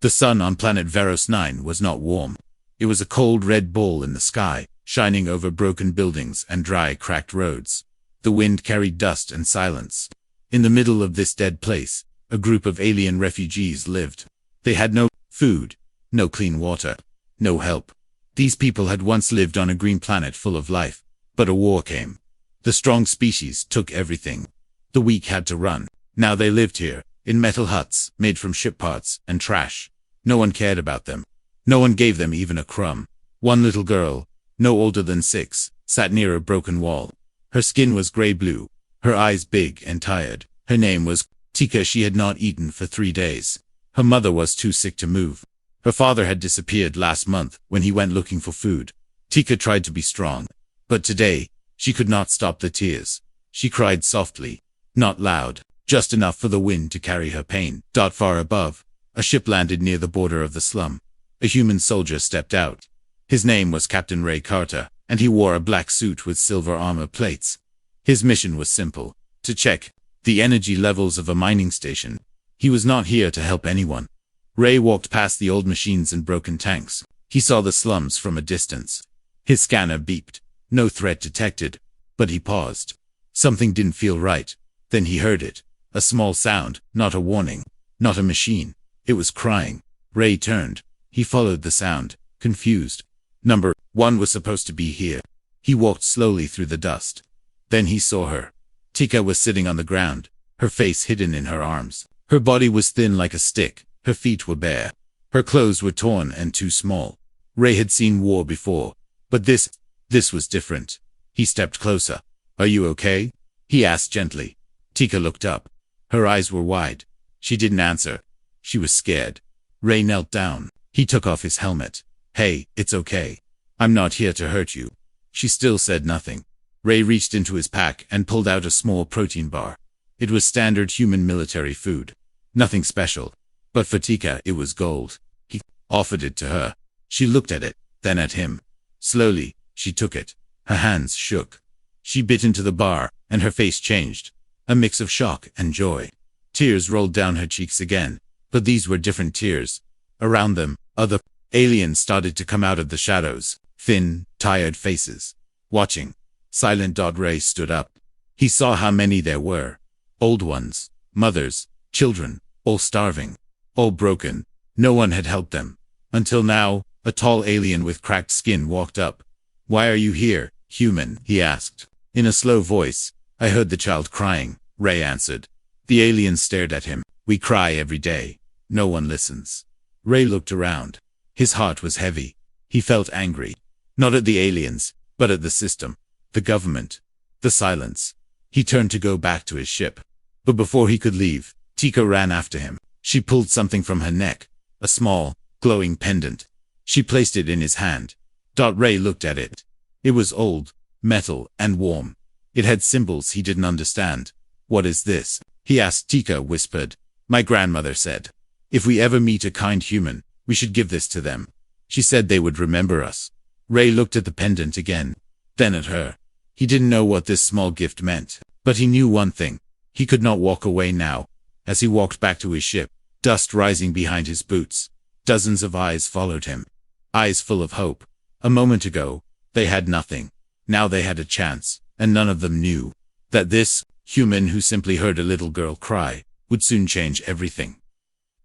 The sun on planet Veros 9 was not warm. It was a cold red ball in the sky, shining over broken buildings and dry, cracked roads. The wind carried dust and silence. In the middle of this dead place, a group of alien refugees lived. They had no food, no clean water, no help. These people had once lived on a green planet full of life, but a war came. The strong species took everything. The weak had to run. Now they lived here, in metal huts, made from ship parts and trash. No one cared about them. No one gave them even a crumb. One little girl, no older than 6, sat near a broken wall. Her skin was gray-blue, her eyes big and tired. Her name was Tika. She had not eaten for 3 days. Her mother was too sick to move. Her father had disappeared last month when he went looking for food. Tika tried to be strong, but today, she could not stop the tears. She cried softly, not loud, just enough for the wind to carry her pain. Far above, a ship landed near the border of the slum. A human soldier stepped out. His name was Captain Ray Carter, and he wore a black suit with silver armor plates. His mission was simple: to check the energy levels of a mining station. He was not here to help anyone. Ray walked past the old machines and broken tanks. He saw the slums from a distance. His scanner beeped. No threat detected. But he paused. Something didn't feel right. Then he heard it. A small sound, not a warning, not a machine. It was crying. Ray turned. He followed the sound, confused. Number 1 was supposed to be here. He walked slowly through the dust. Then he saw her. Tika was sitting on the ground, her face hidden in her arms. Her body was thin like a stick. Her feet were bare. Her clothes were torn and too small. Ray had seen war before, but this was different. He stepped closer. "Are you okay?" he asked gently. Tika looked up. Her eyes were wide. She didn't answer. She was scared. Ray knelt down. He took off his helmet. "Hey, it's okay. I'm not here to hurt you." She still said nothing. Ray reached into his pack and pulled out a small protein bar. It was standard human military food. Nothing special. But for Tika, it was gold. He offered it to her. She looked at it, then at him. Slowly, she took it. Her hands shook. She bit into the bar, and her face changed. A mix of shock and joy. Tears rolled down her cheeks again, but these were different tears. Around them, other aliens started to come out of the shadows, thin, tired faces. Watching. Silent. Ray stood up. He saw how many there were. Old ones, mothers, children, all starving, all broken. No one had helped them. Until now, a tall alien with cracked skin walked up. "Why are you here, human?" he asked. In a slow voice. "I heard the child crying," Ray answered. The alien stared at him. "We cry every day. No one listens." Ray looked around. His heart was heavy. He felt angry. Not at the aliens, but at the system. The government. The silence. He turned to go back to his ship. But before he could leave, Tika ran after him. She pulled something from her neck. A small, glowing pendant. She placed it in his hand. Ray looked at it. It was old, metal, and warm. It had symbols he didn't understand. "What is this?" he asked. Tika whispered. "My grandmother said, if we ever meet a kind human, we should give this to them. She said they would remember us." Ray looked at the pendant again, then at her. He didn't know what this small gift meant, but he knew one thing. He could not walk away now. As he walked back to his ship, dust rising behind his boots, dozens of eyes followed him. Eyes full of hope. A moment ago, they had nothing. Now they had a chance, and none of them knew that this human who simply heard a little girl cry would soon change everything.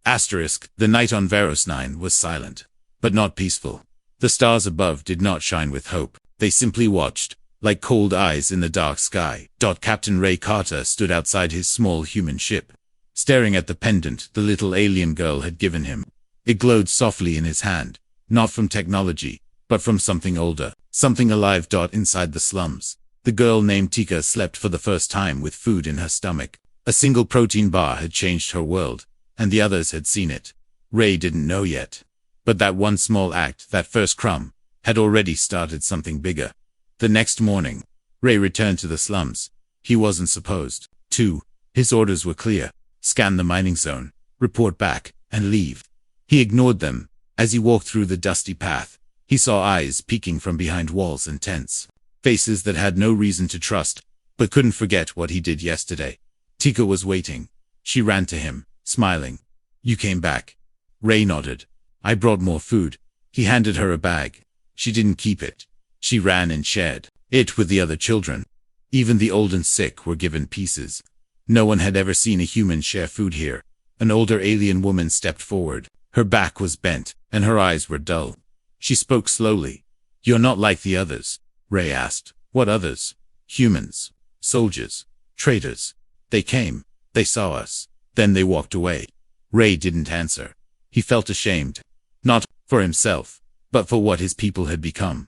The night on Veros 9 was silent, but not peaceful. The stars above did not shine with hope. They simply watched, like cold eyes in the dark sky. Captain Ray Carter stood outside his small human ship, staring at the pendant the little alien girl had given him. It glowed softly in his hand, not from technology, but from something older, something alive. Inside the slums, the girl named Tika slept for the first time with food in her stomach. A single protein bar had changed her world, and the others had seen it. Ray didn't know yet. But that one small act, that first crumb, had already started something bigger. The next morning, Ray returned to the slums. He wasn't supposed to. His orders were clear: scan the mining zone, report back, and leave. He ignored them. As he walked through the dusty path, he saw eyes peeking from behind walls and tents. Faces that had no reason to trust, but couldn't forget what he did yesterday. Tika was waiting. She ran to him, smiling. "You came back." Ray nodded. I brought more food. He handed her a bag. She didn't keep it. She ran and shared it with the other children. Even the old and sick were given pieces. No one had ever seen a human share food here. An older alien woman stepped forward. Her back was bent, and her eyes were dull. She spoke slowly. You're not like the others, Ray asked. What others? Humans. Soldiers. Traitors. They came. They saw us. Then they walked away. Ray didn't answer. He felt ashamed. Not for himself, but for what his people had become.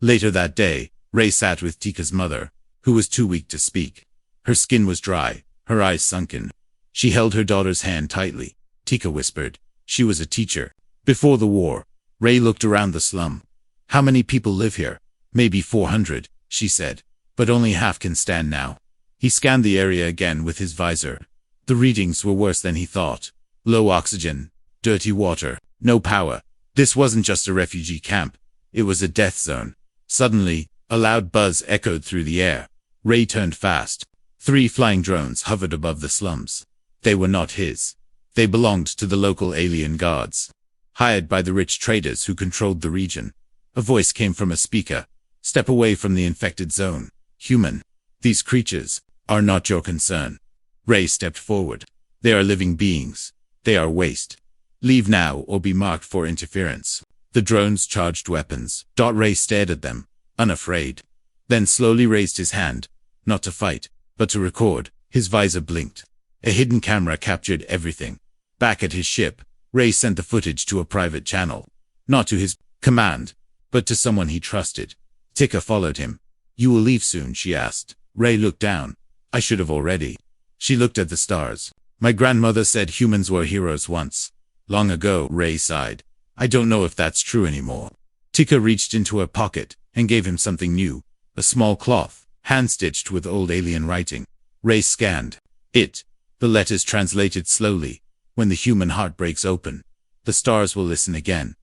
Later that day, Ray sat with Tika's mother, who was too weak to speak. Her skin was dry, her eyes sunken. She held her daughter's hand tightly. Tika whispered. She was a teacher. Before the war. Ray looked around the slum. How many people live here? Maybe 400, she said. But only half can stand now. He scanned the area again with his visor. The readings were worse than he thought. Low oxygen, dirty water, no power. This wasn't just a refugee camp. It was a death zone. Suddenly, a loud buzz echoed through the air. Ray turned fast. 3 flying drones hovered above the slums. They were not his. They belonged to the local alien guards, hired by the rich traders who controlled the region. A voice came from a speaker. Step away from the infected zone. Human. These creatures are not your concern. Ray stepped forward. They are living beings. They are waste. Leave now or be marked for interference. The drones charged weapons. Ray stared at them, unafraid. Then slowly raised his hand, not to fight, but to record. His visor blinked. A hidden camera captured everything. Back at his ship, Ray sent the footage to a private channel. Not to his command, but to someone he trusted. Tika followed him. You will leave soon, she asked. Ray looked down. I should have already. She looked at the stars. My grandmother said humans were heroes once. Long ago, Ray sighed. I don't know if that's true anymore. Tika reached into her pocket and gave him something new. A small cloth, hand-stitched with old alien writing. Ray scanned it. The letters translated slowly. When the human heart breaks open, the stars will listen again.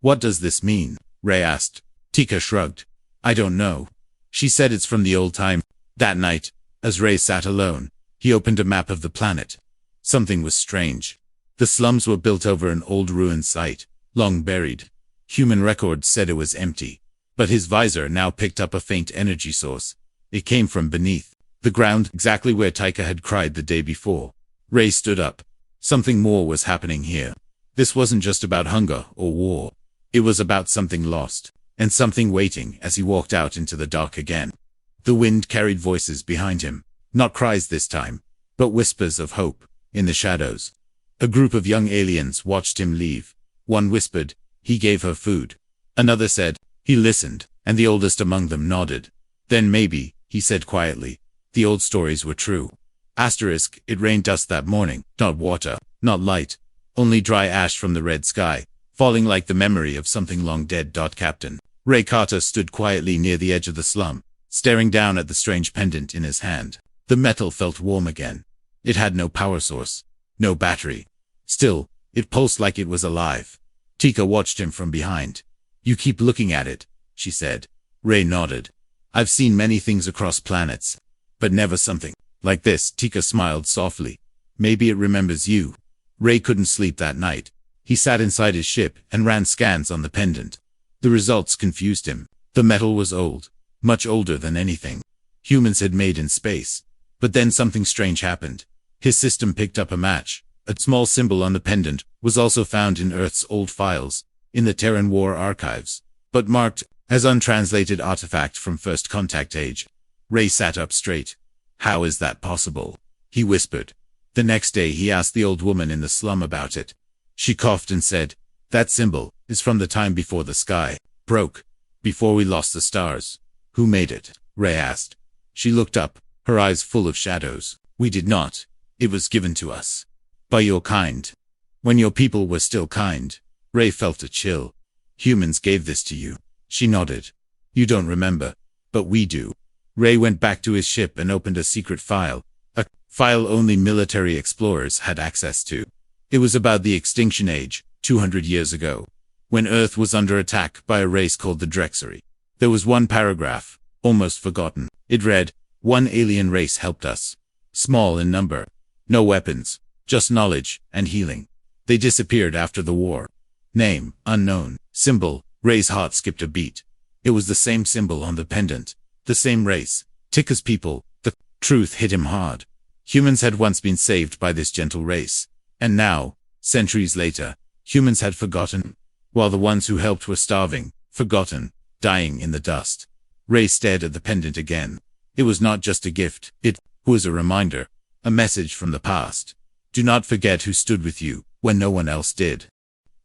What does this mean? Ray asked. Tika shrugged. I don't know. She said it's from the old time. That night, as Ray sat alone, he opened a map of the planet. Something was strange. The slums were built over an old ruined site, long buried. Human records said it was empty. But his visor now picked up a faint energy source. It came from beneath the ground, exactly where Tika had cried the day before. Ray stood up. Something more was happening here. This wasn't just about hunger or war. It was about something lost, and something waiting as he walked out into the dark again. The wind carried voices behind him. Not cries this time, but whispers of hope, in the shadows. A group of young aliens watched him leave. One whispered, he gave her food. Another said, he listened, and the oldest among them nodded. Then maybe, he said quietly, the old stories were true. Asterisk, it rained dust that morning, not water, not light, only dry ash from the red sky, falling like the memory of something long dead. Captain Ray Carter stood quietly near the edge of the slum, staring down at the strange pendant in his hand. The metal felt warm again. It had no power source, no battery. Still, it pulsed like it was alive. Tika watched him from behind. You keep looking at it, she said. Ray nodded. I've seen many things across planets, but never something like this. Tika smiled softly. Maybe it remembers you. Ray couldn't sleep that night. He sat inside his ship and ran scans on the pendant. The results confused him. The metal was old, much older than anything humans had made in space. But then something strange happened. His system picked up a match. A small symbol on the pendant was also found in Earth's old files, in the Terran War archives, but marked as untranslated artifact from First Contact age. Ray sat up straight. How is that possible? He whispered. The next day he asked the old woman in the slum about it. She coughed and said, that symbol is from the time before the sky broke, before we lost the stars. Who made it? Ray asked. She looked up, her eyes full of shadows. We did not. It was given to us. By your kind. When your people were still kind. Ray felt a chill. Humans gave this to you. She nodded. You don't remember, but we do. Ray went back to his ship and opened a secret file. A file only military explorers had access to. It was about the extinction age, 200 years ago, when Earth was under attack by a race called the Drexery. There was one paragraph, almost forgotten. It read, one alien race helped us. Small in number. No weapons, just knowledge and healing. They disappeared after the war. Name, unknown. Symbol, Ray's heart skipped a beat. It was the same symbol on the pendant. The same race. Tika's people. The truth hit him hard. Humans had once been saved by this gentle race. And now, centuries later, humans had forgotten. While the ones who helped were starving, forgotten, dying in the dust. Ray stared at the pendant again. It was not just a gift. It was a reminder. A message from the past. Do not forget who stood with you when no one else did.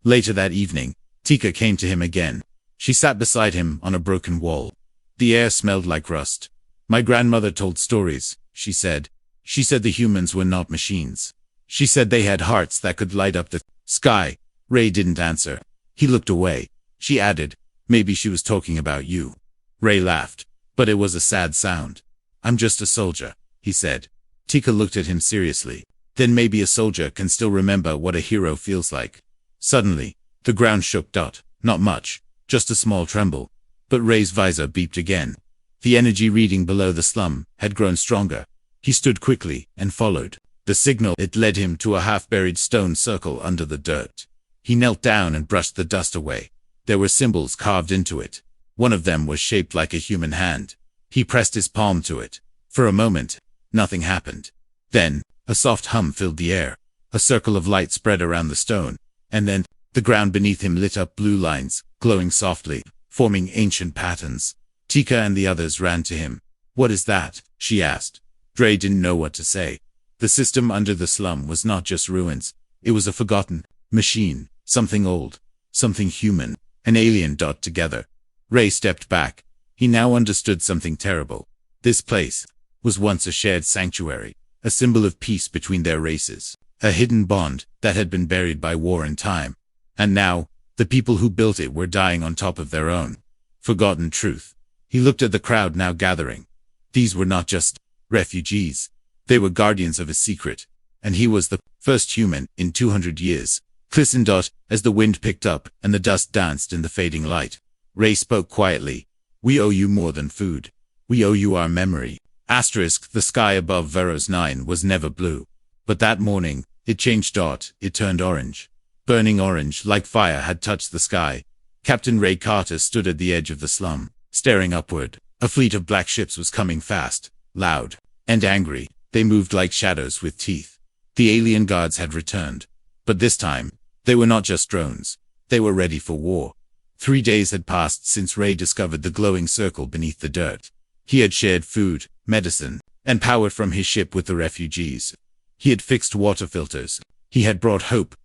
Later that evening, Tika came to him again. She sat beside him on a broken wall. The air smelled like rust. My grandmother told stories, she said. She said the humans were not machines. She said they had hearts that could light up the sky. Ray didn't answer. He looked away. She added, maybe she was talking about you. Ray laughed, but it was a sad sound. I'm just a soldier, he said. Tika looked at him seriously. Then maybe a soldier can still remember what a hero feels like. Suddenly, the ground shook. Not much, just a small tremble. But Ray's visor beeped again. The energy reading below the slum had grown stronger. He stood quickly and followed. The signal, it led him to a half-buried stone circle under the dirt. He knelt down and brushed the dust away. There were symbols carved into it. One of them was shaped like a human hand. He pressed his palm to it. For a moment, nothing happened. Then, a soft hum filled the air. A circle of light spread around the stone. And then, the ground beneath him lit up blue lines, glowing softly, forming ancient patterns. Tika and the others ran to him. What is that? She asked. Ray didn't know what to say. The system under the slum was not just ruins. It was a forgotten machine, something old, something human, an alien. Together. Ray stepped back. He now understood something terrible. This place was once a shared sanctuary, a symbol of peace between their races, a hidden bond that had been buried by war and time. And now, the people who built it were dying on top of their own forgotten truth. He looked at the crowd now gathering. These were not just refugees. They were guardians of a secret. And he was the first human in 200 years. Glistened. As the wind picked up and the dust danced in the fading light. Ray spoke quietly. We owe you more than food. We owe you our memory. Asterisk, the sky above Veros 9 was never blue. But that morning, it changed. It turned orange. Burning orange, like fire had touched the sky. Captain Ray Carter stood at the edge of the slum, staring upward. A fleet of black ships was coming fast, loud, and angry. They moved like shadows with teeth. The alien guards had returned. But this time, they were not just drones. They were ready for war. 3 days had passed since Ray discovered the glowing circle beneath the dirt. He had shared food, medicine, and power from his ship with the refugees. He had fixed water filters. He had brought hope.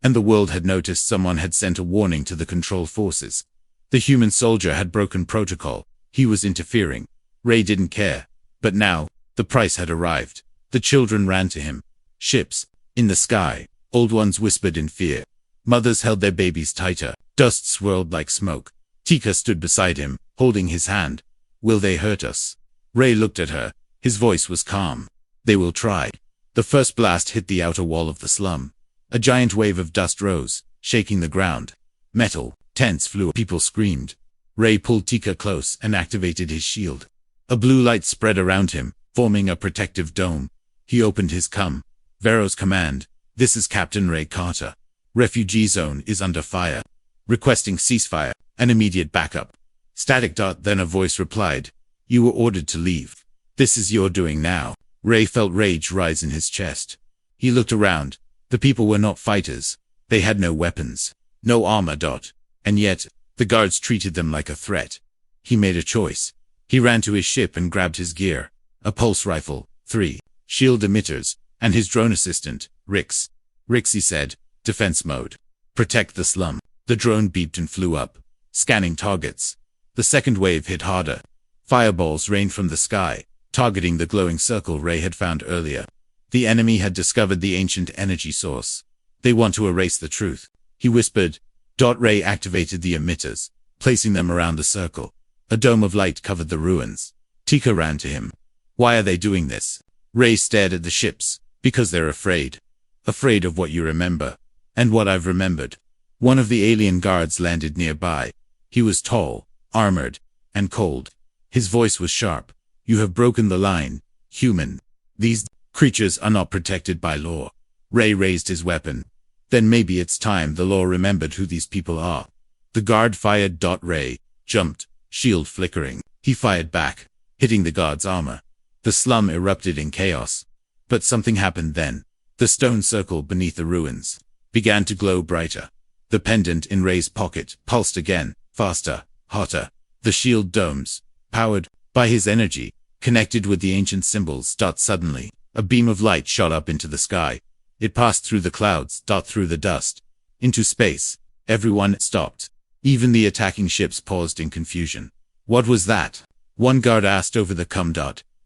And the world had noticed someone had sent a warning to the control forces. The human soldier had broken protocol. He was interfering. Ray didn't care. But now, the price had arrived. The children ran to him. Ships. In the sky. Old ones whispered in fear. Mothers held their babies tighter. Dust swirled like smoke. Tika stood beside him, holding his hand. Will they hurt us? Ray looked at her. His voice was calm. They will try. The first blast hit the outer wall of the slum. A giant wave of dust rose, shaking the ground. Metal, tents flew. People screamed. Ray pulled Tika close and activated his shield. A blue light spread around him, forming a protective dome. He opened his cum. Vero's command. This is Captain Ray Carter. Refugee zone is under fire. Requesting ceasefire and immediate backup. Static. Then a voice replied. You were ordered to leave. This is your doing now. Ray felt rage rise in his chest. He looked around. The people were not fighters. They had no weapons, no armor. And yet, the guards treated them like a threat. He made a choice. He ran to his ship and grabbed his gear. A pulse rifle, 3 shield emitters, and his drone assistant, Rix. Rix, he said, defense mode. Protect the slum. The drone beeped and flew up, scanning targets. The second wave hit harder. Fireballs rained from the sky, targeting the glowing circle Ray had found earlier. The enemy had discovered the ancient energy source. They want to erase the truth, he whispered. Ray activated the emitters, placing them around the circle. A dome of light covered the ruins. Tika ran to him. Why are they doing this? Ray stared at the ships. Because they're afraid. Afraid of what you remember. And what I've remembered. One of the alien guards landed nearby. He was tall, armored, and cold. His voice was sharp. You have broken the line, human. These creatures are not protected by law. Ray raised his weapon. Then maybe it's time the law remembered who these people are. The guard fired. Ray jumped, shield flickering. He fired back, hitting the guard's armor. The slum erupted in chaos. But something happened then. The stone circle beneath the ruins began to glow brighter. The pendant in Ray's pocket pulsed again, faster, hotter. The shield domes, powered by his energy, connected with the ancient symbols. Suddenly, a beam of light shot up into the sky. It passed through the clouds, through the dust, into space. Everyone stopped. Even the attacking ships paused in confusion. What was that? One guard asked over the cum.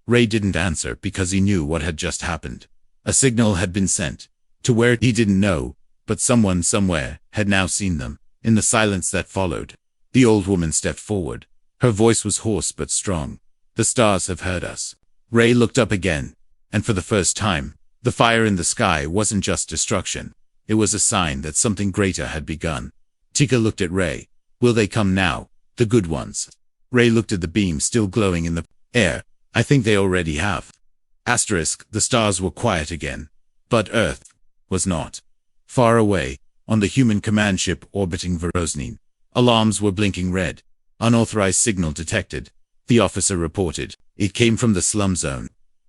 Ray didn't answer because he knew what had just happened. A signal had been sent. To where he didn't know, but someone somewhere had now seen them. In the silence that followed, the old woman stepped forward. Her voice was hoarse but strong. The stars have heard us. Ray looked up again, and for the first time, the fire in the sky wasn't just destruction. It was a sign that something greater had begun. Tika looked at Ray. Will they come now? The good ones. Ray looked at the beam still glowing in the air. I think they already have. The stars were quiet again. But Earth was not. Far away, on the human command ship orbiting Verosnin, alarms were blinking red. Unauthorized signal detected. The officer reported. It came from the slum zone.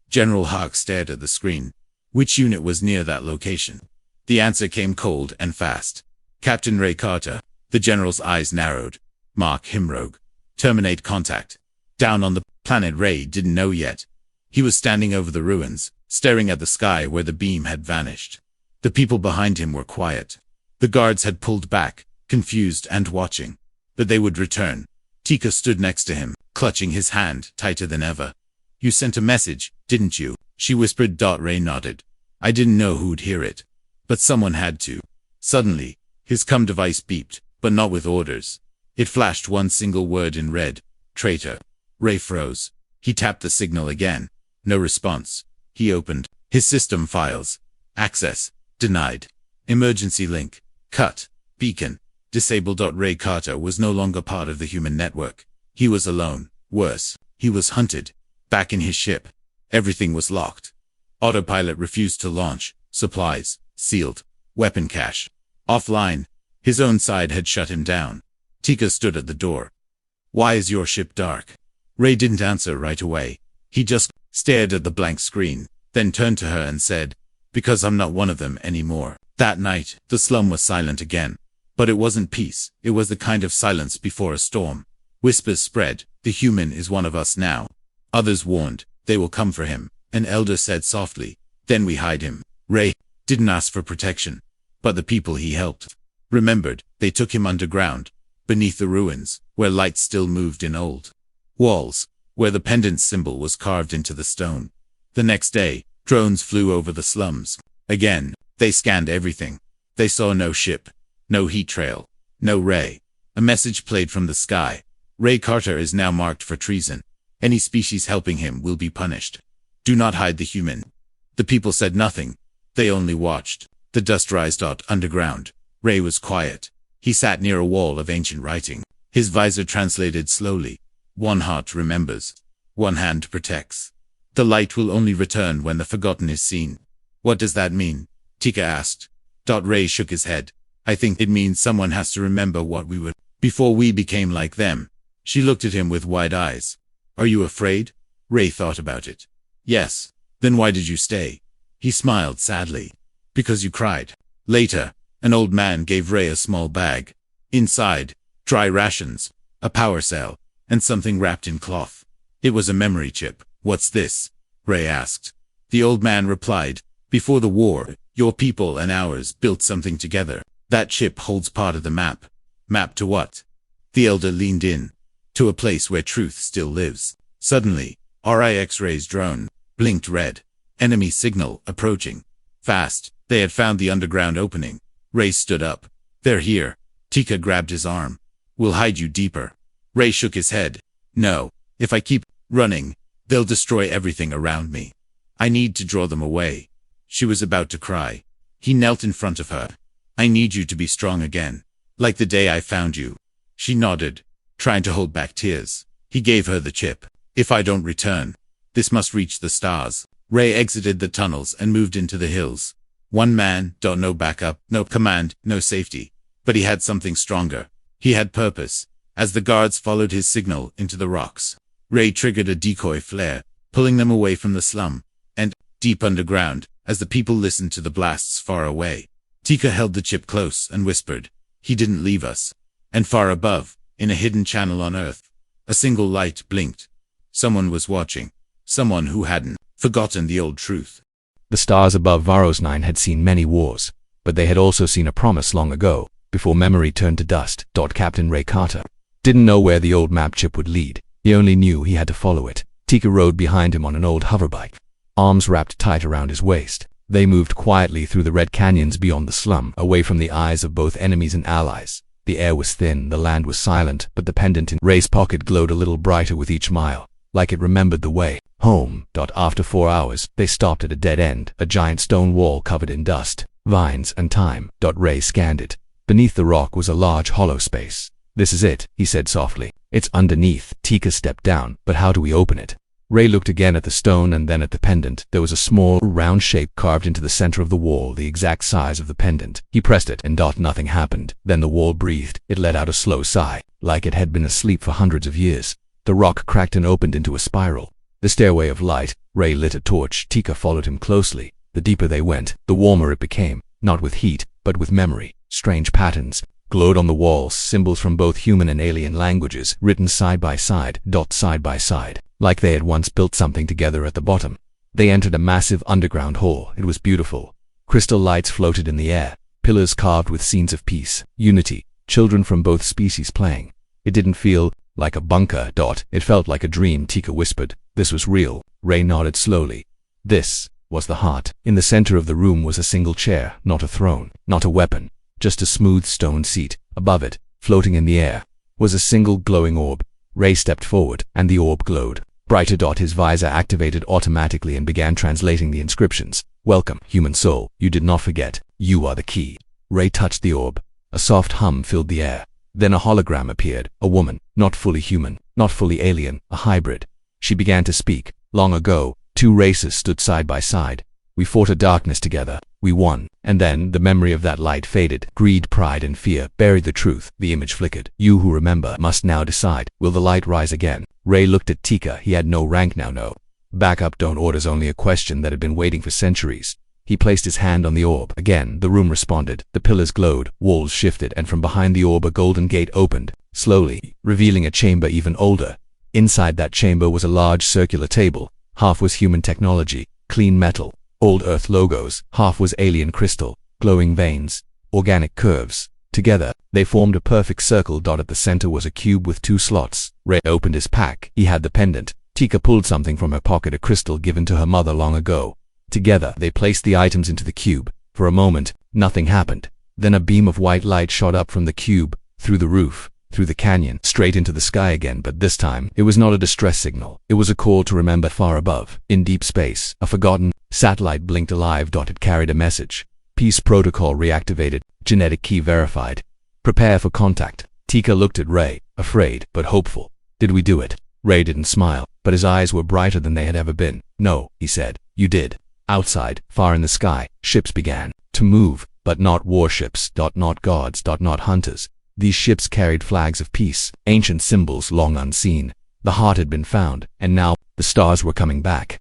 General Hawk stared at the screen. Which unit was near that location? The answer came cold and fast. Captain Ray Carter. The general's eyes narrowed. Mark Himrogue. Terminate contact. Down on the planet Ray didn't know yet. He was standing over the ruins, staring at the sky where the beam had vanished. The people behind him were quiet. The guards had pulled back, confused and watching. But they would return. Tika stood next to him, clutching his hand tighter than ever. You sent a message, didn't you? She whispered. Ray nodded. I didn't know who'd hear it. But someone had to. Suddenly, his cum device beeped, but not with orders. It flashed one single word in red. Traitor. Ray froze. He tapped the signal again. No response. He opened his system files. Access denied. Emergency link cut. Beacon disabled. Ray Carter was no longer part of the human network. He was alone. Worse, he was hunted. Back in his ship. Everything was locked. Autopilot refused to launch. Supplies sealed. Weapon cache offline. His own side had shut him down. Tika stood at the door. Why is your ship dark? Ray didn't answer right away. He just stared at the blank screen, then turned to her and said, because I'm not one of them anymore. That night, the slum was silent again. But it wasn't peace. It was the kind of silence before a storm. Whispers spread. The human is one of us now. Others warned. They will come for him. An elder said softly. Then we hide him. Ray didn't ask for protection. But the people he helped remembered. They took him underground, beneath the ruins, where light still moved in old walls, where the pendant symbol was carved into the stone. The next day, drones flew over the slums. Again, they scanned everything. They saw no ship, no heat trail, no Ray. A message played from the sky. Ray Carter is now marked for treason. Any species helping him will be punished. Do not hide the human. The people said nothing. They only watched. The dust rised underground. Ray was quiet. He sat near a wall of ancient writing. His visor translated slowly. One heart remembers. One hand protects. The light will only return when the forgotten is seen. What does that mean? Tika asked. Ray shook his head. I think it means someone has to remember what we were before we became like them. She looked at him with wide eyes. Are you afraid? Ray thought about it. Yes. Then why did you stay? He smiled sadly. Because you cried. Later, an old man gave Ray a small bag. Inside, dry rations, a power cell, and something wrapped in cloth. It was a memory chip. What's this? Ray asked. The old man replied, before the war, your people and ours built something together. That chip holds part of the map. Map to what? The elder leaned in. To a place where truth still lives. Suddenly, Rix's drone blinked red. Enemy signal approaching. Fast, they had found the underground opening. Ray stood up. They're here. Tika grabbed his arm. We'll hide you deeper. Ray shook his head. No, if I keep running, they'll destroy everything around me. I need to draw them away. She was about to cry. He knelt in front of her. I need you to be strong again. Like the day I found you. She nodded, trying to hold back tears. He gave her the chip. If I don't return, this must reach the stars. Ray exited the tunnels and moved into the hills. One man, no backup, no command, no safety. But he had something stronger. He had purpose. As the guards followed his signal into the rocks, Ray triggered a decoy flare, pulling them away from the slum. And, deep underground, as the people listened to the blasts far away, Tika held the chip close and whispered, "He didn't leave us." And far above, in a hidden channel on Earth, a single light blinked. Someone was watching. Someone who hadn't forgotten the old truth. The stars above Varos 9 had seen many wars, but they had also seen a promise long ago, before memory turned to dust. Captain Ray Carter didn't know where the old map chip would lead. He only knew he had to follow it. Tika rode behind him on an old hoverbike, arms wrapped tight around his waist. They moved quietly through the red canyons beyond the slum, away from the eyes of both enemies and allies. The air was thin, the land was silent, but the pendant in Ray's pocket glowed a little brighter with each mile, like it remembered the way home. After 4 hours, they stopped at a dead end, a giant stone wall covered in dust, vines, and time. Ray scanned it. Beneath the rock was a large hollow space. "This is it," he said softly. "It's underneath." Tika stepped down. "But how do we open it?" Ray looked again at the stone and then at the pendant. There was a small, round shape carved into the center of the wall, the exact size of the pendant. He pressed it, and nothing happened. Then the wall breathed. It let out a slow sigh, like it had been asleep for hundreds of years. The rock cracked and opened into a spiral. The stairway of light. Ray lit a torch. Tika followed him closely. The deeper they went, the warmer it became, not with heat, but with memory. Strange patterns glowed on the walls, symbols from both human and alien languages, written side by side, like they had once built something together at the bottom. They entered a massive underground hall. It was beautiful. Crystal lights floated in the air, pillars carved with scenes of peace, unity, children from both species playing. It didn't feel like a bunker. It felt like a dream. Tika whispered, "This was real." Ray nodded slowly. This was the heart. In the center of the room was a single chair, not a throne, not a weapon, just a smooth stone seat. Above it, floating in the air, was a single glowing orb. Ray stepped forward, and the orb glowed brighter. His visor activated automatically and began translating the inscriptions. "Welcome, human soul. You did not forget. You are the key." Ray touched the orb. A soft hum filled the air. Then a hologram appeared, a woman, not fully human, not fully alien, a hybrid. She began to speak. "Long ago, two races stood side by side. We fought a darkness together. We won." And then the memory of that light faded. Greed, pride, and fear buried the truth. The image flickered. "You who remember must now decide. Will the light rise again?" Ray looked at Tika. He had no rank now, no backup. Orders, only a question that had been waiting for centuries. He placed his hand on the orb. Again, the room responded. The pillars glowed, walls shifted, and from behind the orb a golden gate opened, slowly, revealing a chamber even older. Inside that chamber was a large circular table. Half was human technology, clean metal, old Earth logos. Half was alien crystal, glowing veins, organic curves. Together, they formed a perfect circle. At the center was a cube with 2 slots. Ray opened his pack. He had the pendant. Tika pulled something from her pocket, a crystal given to her mother long ago. Together, they placed the items into the cube. For a moment, nothing happened. Then a beam of white light shot up from the cube, through the roof, through the canyon, straight into the sky again. But this time, it was not a distress signal. It was a call to remember. Far above, in deep space, a forgotten satellite blinked alive. It carried a message. "Peace protocol reactivated. Genetic key verified. Prepare for contact." Tika looked at Ray, afraid, but hopeful. "Did we do it?" Ray didn't smile, but his eyes were brighter than they had ever been. "No," he said. "You did." Outside, far in the sky, ships began to move, but not warships. Not gods. Not hunters. These ships carried flags of peace, ancient symbols long unseen. The heart had been found, and now, the stars were coming back.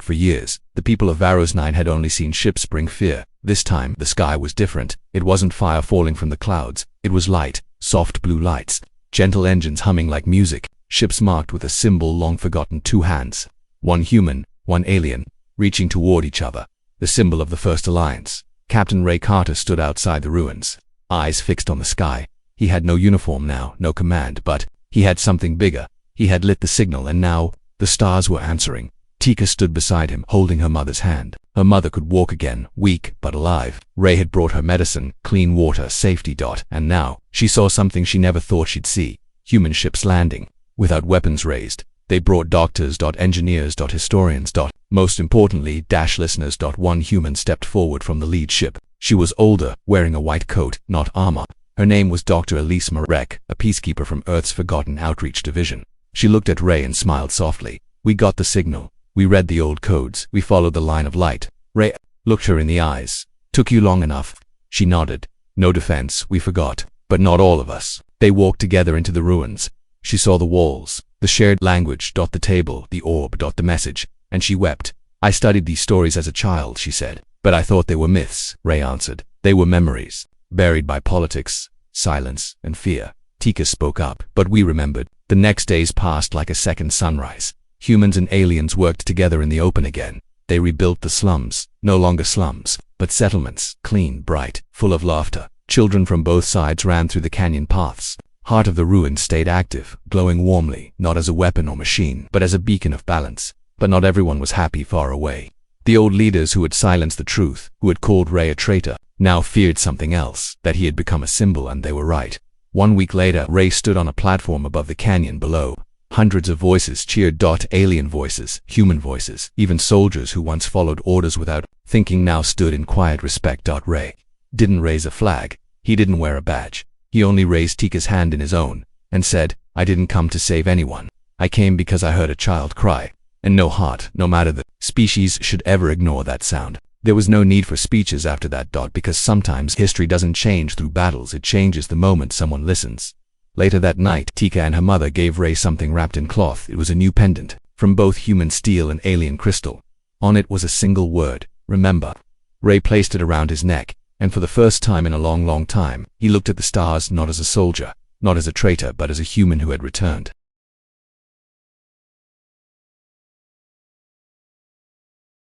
For years, the people of Varos 9 had only seen ships bring fear. This time, the sky was different. It wasn't fire falling from the clouds. It was light, soft blue lights, gentle engines humming like music, ships marked with a symbol long forgotten. 2 hands. One human, one alien, reaching toward each other. The symbol of the First Alliance. Captain Ray Carter stood outside the ruins, eyes fixed on the sky. He had no uniform now, no command, but he had something bigger. He had lit the signal, and now, the stars were answering. Tika stood beside him, holding her mother's hand. Her mother could walk again, weak but alive. Ray had brought her medicine, clean water, safety. And now, she saw something she never thought she'd see. Human ships landing, without weapons raised. They brought doctors. Engineers. Historians. Most importantly, listeners. One human stepped forward from the lead ship. She was older, wearing a white coat, not armor. Her name was Dr. Elise Marek, a peacekeeper from Earth's Forgotten Outreach Division. She looked at Ray and smiled softly. "We got the signal. We read the old codes. We followed the line of light." Ray looked her in the eyes. Took you long enough? She nodded. No defense, we forgot. But not all of us. They walked together into the ruins. She saw the walls, the shared language, the table, the orb, the message, and she wept. I studied these stories as a child, she said. But I thought they were myths, Ray answered. They were memories, buried by politics, silence, and fear. Tika spoke up, but we remembered. The next days passed like a second sunrise. Humans and aliens worked together in the open again. They rebuilt the slums, no longer slums, but settlements, clean, bright, full of laughter. Children from both sides ran through the canyon paths. Heart of the ruins stayed active, glowing warmly, not as a weapon or machine, but as a beacon of balance. But not everyone was happy far away. The old leaders who had silenced the truth, who had called Ray a traitor, now feared something else, that he had become a symbol, and they were right. 1 week later, Ray stood on a platform above the canyon below. Hundreds of voices cheered. Alien voices, human voices, even soldiers who once followed orders without thinking now stood in quiet respect. Ray didn't raise a flag. He didn't wear a badge. He only raised Tika's hand in his own and said, I didn't come to save anyone. I came because I heard a child cry. And no heart, no matter the species, should ever ignore that sound. There was no need for speeches after that. Because sometimes history doesn't change through battles, it changes the moment someone listens. Later that night, Tika and her mother gave Ray something wrapped in cloth. It was a new pendant, from both human steel and alien crystal. On it was a single word, remember. Ray placed it around his neck, and for the first time in a long, long time, he looked at the stars not as a soldier, not as a traitor, but as a human who had returned.